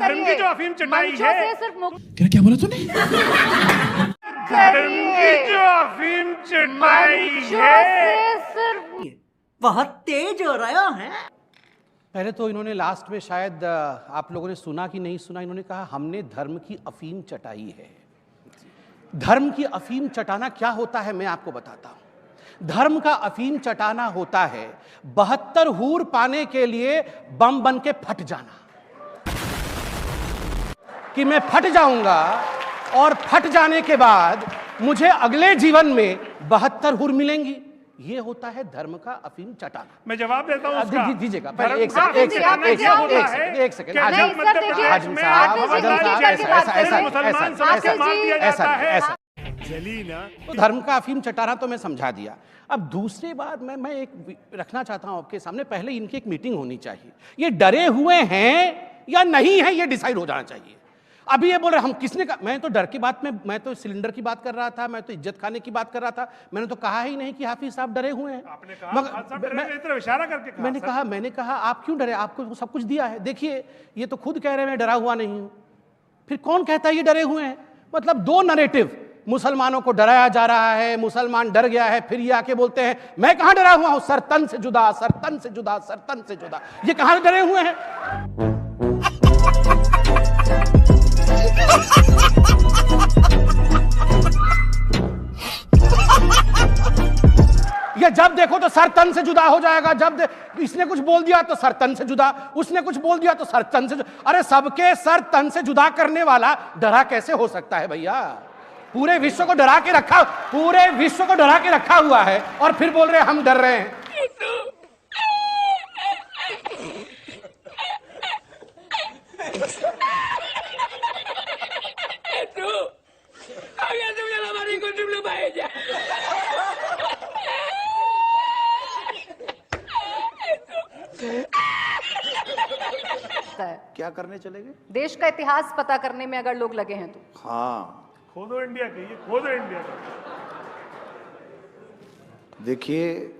धर्म की जो अफीम चटाई है, क्या बोला तूने? धर्म की जो अफीम चटाई है, बहुत तेज हो रहा है। पहले तो इन्होंने लास्ट में शायद आप लोगों ने सुना कि नहीं सुना, इन्होंने कहा हमने धर्म की अफीम चटाई है। धर्म की अफीम चटाना क्या होता है मैं आपको बताता हूं। धर्म का अफीम चटाना होता है 72 हूर पाने के लिए बम बन के फट जाना, कि मैं फट जाऊंगा और फट जाने के बाद मुझे अगले जीवन में 72 हूर मिलेंगी। ये होता है धर्म का अफीम चटाना। मैं जवाब देता हूं उसका। दीजिएगा धर्म पहले एक का सेकंड, एक सेकंड। हाजिम साहब, मुसलमान समाज से मार दिया जाता है। तो धर्म का अफीम चटाना तो मैं समझा दिया। अब दूसरी बात मैं एक रखना चाहता हूं आपके सामने। पहले इनकी एक मीटिंग होनी चाहिए। ये डरे हुए हैं या नहीं है, ये डिसाइड हो जाना चाहिए। अभी ये बोल रहे हम किसने कहा? मैं तो डर की बात में, मैं तो सिलेंडर की बात कर रहा था, मैं तो इज्जत खाने की बात कर रहा था। मैंने तो कहा ही नहीं कि हाफिज साहब डरे हुए हैं। आपने कहा, इशारा करके कहा। मैंने कहा आप क्यों डरे? आपको सब कुछ दिया है। देखिए ये तो खुद कह रहे हैं मैं डरा हुआ नहीं हूं, फिर कौन कहता है ये डरे हुए हैं? मतलब दो नैरेटिव, मुसलमानों को डराया जा रहा है, मुसलमान डर गया है, फिर ये आके बोलते हैं मैं कहां डरा हुआ हूं? सर तन से जुदा, सर तन से जुदा, सर तन से जुदा। ये कहां डरे हुए हैं? ये जब देखो तो सर तन से जुदा हो जाएगा। इसने कुछ बोल दिया तो सर तन से जुदा, उसने कुछ बोल दिया तो सर तन से जुदा। अरे सबके सर तन से जुदा करने वाला डरा कैसे हो सकता है भैया? पूरे विश्व को डरा के रखा, पूरे विश्व को डरा के रखा हुआ है और फिर बोल रहे हैं हम डर रहे हैं। क्या करने चले गए? देश का इतिहास पता करने में अगर लोग लगे हैं तो। हाँ, खोदो इंडिया के, ये खोदो इंडिया का। देखिए,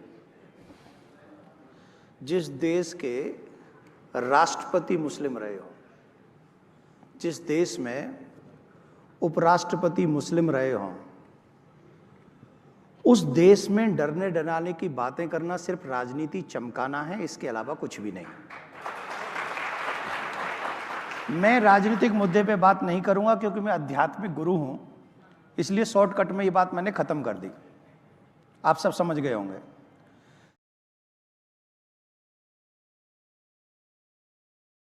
जिस देश के राष्ट्रपति मुस्लिम रहे हो, जिस देश में उपराष्ट्रपति मुस्लिम रहे हो, उस देश में डरने डराने की बातें करना सिर्फ राजनीति चमकाना है, इसके अलावा कुछ भी नहीं। मैं राजनीतिक मुद्दे पे बात नहीं करूंगा क्योंकि मैं आध्यात्मिक गुरु हूं, इसलिए शॉर्टकट में ये बात मैंने खत्म कर दी। आप सब समझ गए होंगे।